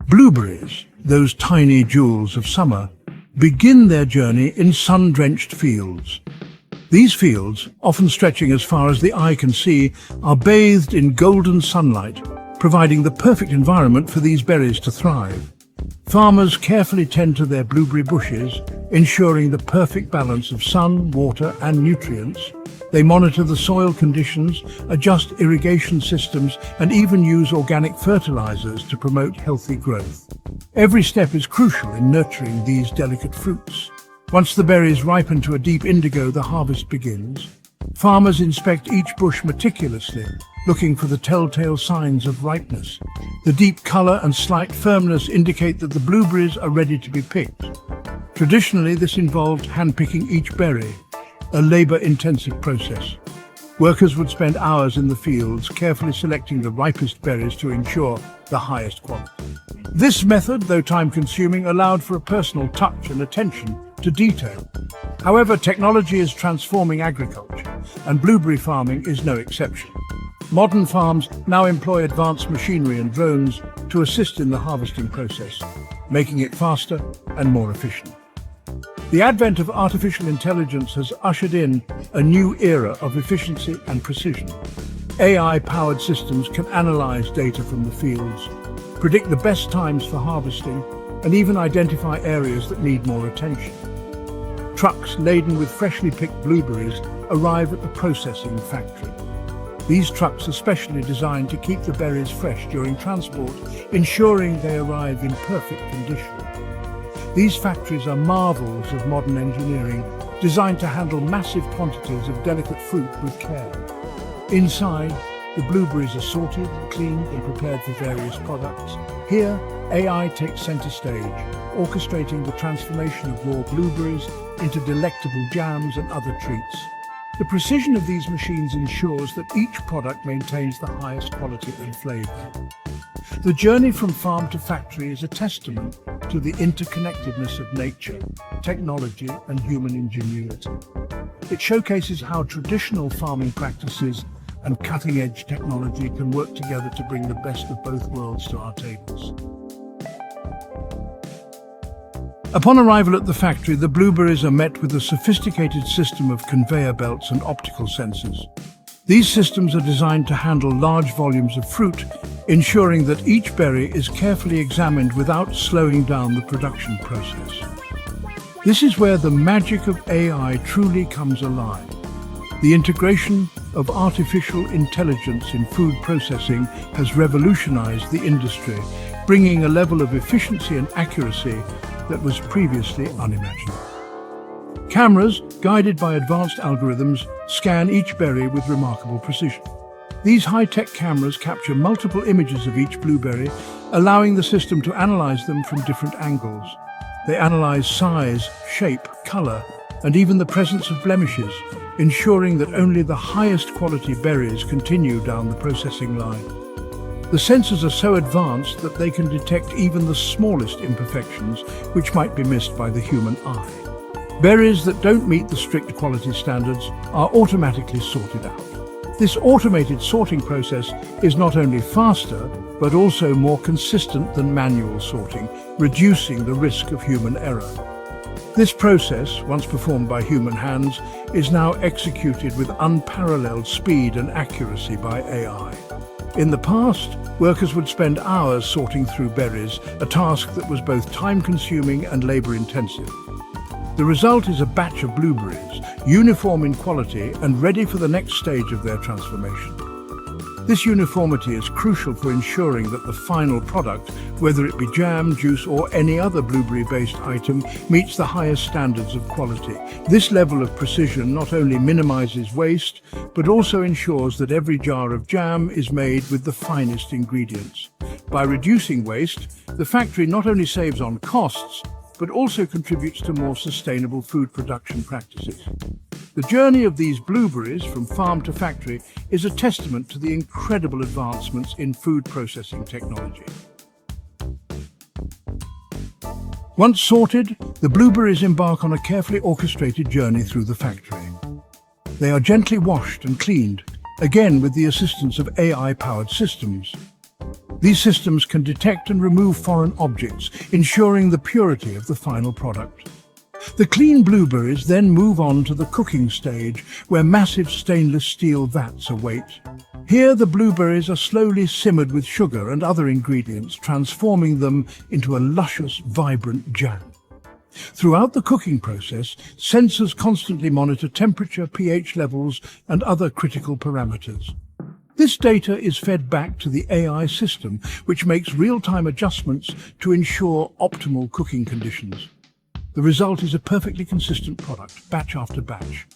Blueberries, those tiny jewels of summer, begin their journey in sun-drenched fields. These fields, often stretching as far as the eye can see, are bathed in golden sunlight, providing the perfect environment for these berries to thrive. Farmers carefully tend to their blueberry bushes, ensuring the perfect balance of sun, water, and nutrients. They monitor the soil conditions, adjust irrigation systems, and even use organic fertilizers to promote healthy growth. Every step is crucial in nurturing these delicate fruits. Once the berries ripen to a deep indigo, the harvest begins. Farmers inspect each bush meticulously, looking for the telltale signs of ripeness. The deep color and slight firmness indicate that the blueberries are ready to be picked. Traditionally, this involved hand-picking each berry, a labor-intensive process. Workers would spend hours in the fields, carefully selecting the ripest berries to ensure the highest quality. This method, though time-consuming, allowed for a personal touch and attention to detail. However, technology is transforming agriculture, and blueberry farming is no exception. Modern farms now employ advanced machinery and drones to assist in the harvesting process, making it faster and more efficient. The advent of artificial intelligence has ushered in a new era of efficiency and precision. AI-powered systems can analyze data from the fields, predict the best times for harvesting, and even identify areas that need more attention. Trucks laden with freshly picked blueberries arrive at the processing factory. These trucks are specially designed to keep the berries fresh during transport, ensuring they arrive in perfect condition. These factories are marvels of modern engineering, designed to handle massive quantities of delicate fruit with care. Inside, the blueberries are sorted, cleaned, and prepared for various products. Here, AI takes center stage, orchestrating the transformation of raw blueberries into delectable jams and other treats. The precision of these machines ensures that each product maintains the highest quality and flavor. The journey from farm to factory is a testament to the interconnectedness of nature, technology, and human ingenuity. It showcases how traditional farming practices and cutting-edge technology can work together to bring the best of both worlds to our tables. Upon arrival at the factory, the blueberries are met with a sophisticated system of conveyor belts and optical sensors. These systems are designed to handle large volumes of fruit, ensuring that each berry is carefully examined without slowing down the production process. This is where the magic of AI truly comes alive. The integration of artificial intelligence in food processing has revolutionized the industry, bringing a level of efficiency and accuracy that was previously unimaginable. Cameras, guided by advanced algorithms, scan each berry with remarkable precision. These high-tech cameras capture multiple images of each blueberry, allowing the system to analyze them from different angles. They analyze size, shape, color, and even the presence of blemishes, ensuring that only the highest quality berries continue down the processing line. The sensors are so advanced that they can detect even the smallest imperfections which might be missed by the human eye. Berries that don't meet the strict quality standards are automatically sorted out. This automated sorting process is not only faster, but also more consistent than manual sorting, reducing the risk of human error. This process, once performed by human hands, is now executed with unparalleled speed and accuracy by AI. In the past, workers would spend hours sorting through berries, a task that was both time-consuming and labor-intensive. The result is a batch of blueberries, uniform in quality and ready for the next stage of their transformation. This uniformity is crucial for ensuring that the final product, whether it be jam, juice, or any other blueberry-based item, meets the highest standards of quality. This level of precision not only minimizes waste, but also ensures that every jar of jam is made with the finest ingredients. By reducing waste, the factory not only saves on costs, but also contributes to more sustainable food production practices. The journey of these blueberries from farm to factory is a testament to the incredible advancements in food processing technology. Once sorted, the blueberries embark on a carefully orchestrated journey through the factory. They are gently washed and cleaned, again with the assistance of AI-powered systems. These systems can detect and remove foreign objects, ensuring the purity of the final product. The clean blueberries then move on to the cooking stage, where massive stainless steel vats await. Here the blueberries are slowly simmered with sugar and other ingredients, transforming them into a luscious, vibrant jam. Throughout the cooking process, sensors constantly monitor temperature, pH levels, and other critical parameters. This data is fed back to the AI system, which makes real-time adjustments to ensure optimal cooking conditions. The result is a perfectly consistent product, batch after batch.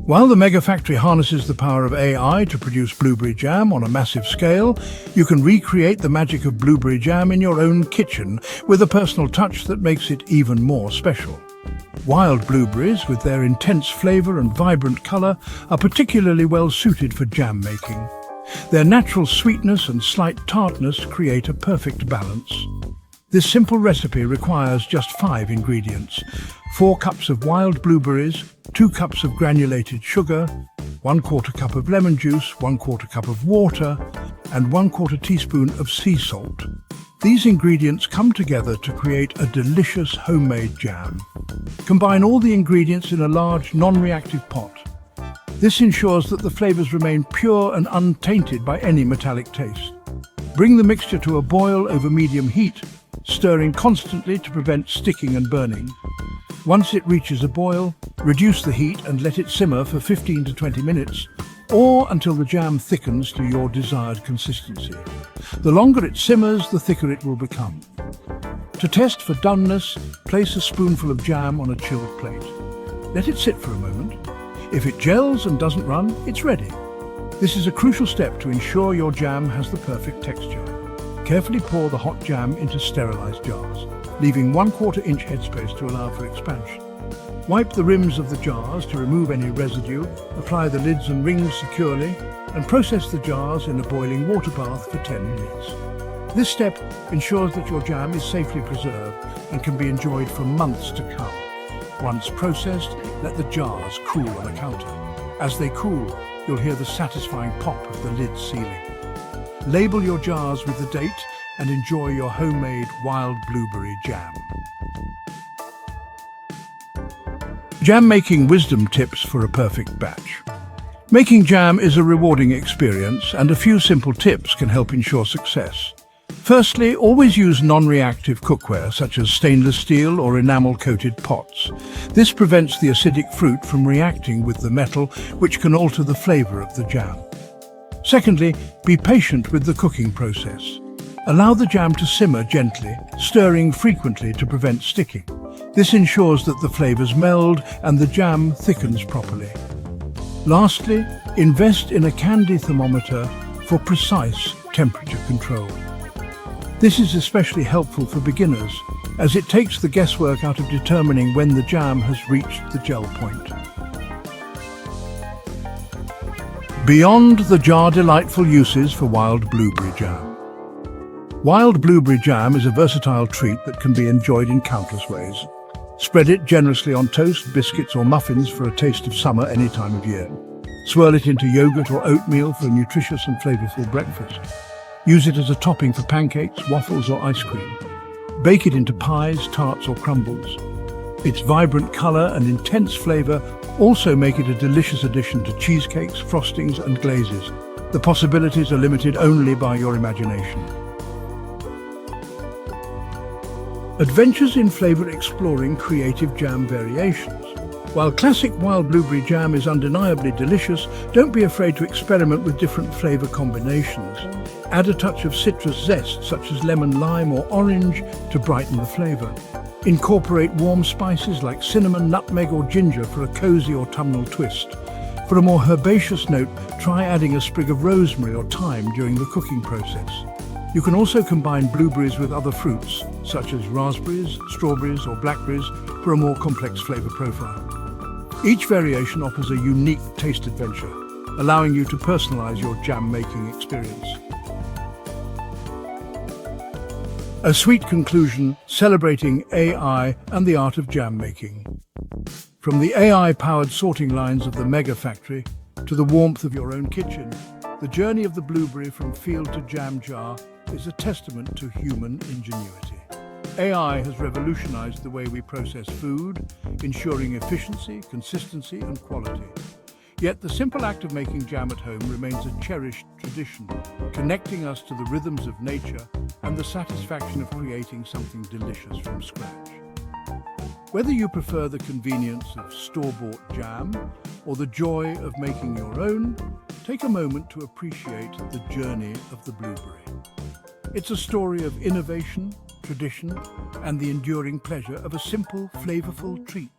While the mega factory harnesses the power of AI to produce blueberry jam on a massive scale, you can recreate the magic of blueberry jam in your own kitchen with a personal touch that makes it even more special. Wild blueberries, with their intense flavor and vibrant color, are particularly well suited for jam making. Their natural sweetness and slight tartness create a perfect balance. This simple recipe requires just 5 ingredients: 4 cups of wild blueberries, 2 cups of granulated sugar, 1/4 cup of lemon juice, 1/4 cup of water, and 1/4 teaspoon of sea salt. These ingredients come together to create a delicious homemade jam. Combine all the ingredients in a large, non-reactive pot. This ensures that the flavors remain pure and untainted by any metallic taste. Bring the mixture to a boil over medium heat, stirring constantly to prevent sticking and burning. Once it reaches a boil, reduce the heat and let it simmer for 15 to 20 minutes, or until the jam thickens to your desired consistency. The longer it simmers, the thicker it will become. To test for doneness, place a spoonful of jam on a chilled plate. Let it sit for a moment. If it gels and doesn't run, it's ready. This is a crucial step to ensure your jam has the perfect texture. Carefully pour the hot jam into sterilized jars, leaving 1/4 inch headspace to allow for expansion. Wipe the rims of the jars to remove any residue, apply the lids and rings securely, and process the jars in a boiling water bath for 10 minutes. This step ensures that your jam is safely preserved and can be enjoyed for months to come. Once processed, let the jars cool on a counter. As they cool, you'll hear the satisfying pop of the lid sealing. Label your jars with the date and enjoy your homemade wild blueberry jam. Jam making wisdom tips for a perfect batch. Making jam is a rewarding experience, and a few simple tips can help ensure success. Firstly, always use non-reactive cookware such as stainless steel or enamel-coated pots. This prevents the acidic fruit from reacting with the metal, which can alter the flavor of the jam. Secondly, be patient with the cooking process. Allow the jam to simmer gently, stirring frequently to prevent sticking. This ensures that the flavors meld and the jam thickens properly. Lastly, invest in a candy thermometer for precise temperature control. This is especially helpful for beginners, as it takes the guesswork out of determining when the jam has reached the gel point. Beyond the jar, delightful uses for wild blueberry jam. Wild blueberry jam is a versatile treat that can be enjoyed in countless ways. Spread it generously on toast, biscuits or muffins for a taste of summer any time of year. Swirl it into yogurt or oatmeal for a nutritious and flavorful breakfast. Use it as a topping for pancakes, waffles or ice cream. Bake it into pies, tarts or crumbles. Its vibrant color and intense flavor also make it a delicious addition to cheesecakes, frostings and glazes. The possibilities are limited only by your imagination. Adventures in flavor, exploring creative jam variations. While classic wild blueberry jam is undeniably delicious, don't be afraid to experiment with different flavor combinations. Add a touch of citrus zest, such as lemon, lime or orange, to brighten the flavor. Incorporate warm spices like cinnamon, nutmeg or ginger for a cozy autumnal twist. For a more herbaceous note, try adding a sprig of rosemary or thyme during the cooking process. You can also combine blueberries with other fruits, such as raspberries, strawberries or blackberries, for a more complex flavor profile. Each variation offers a unique taste adventure, allowing you to personalize your jam-making experience. A sweet conclusion celebrating AI and the art of jam making. From the AI-powered sorting lines of the mega factory to the warmth of your own kitchen, the journey of the blueberry from field to jam jar is a testament to human ingenuity. AI has revolutionized the way we process food, ensuring efficiency, consistency, and quality. Yet the simple act of making jam at home remains a cherished tradition, connecting us to the rhythms of nature and the satisfaction of creating something delicious from scratch. Whether you prefer the convenience of store-bought jam or the joy of making your own, take a moment to appreciate the journey of the blueberry. It's a story of innovation, tradition, and the enduring pleasure of a simple, flavorful treat.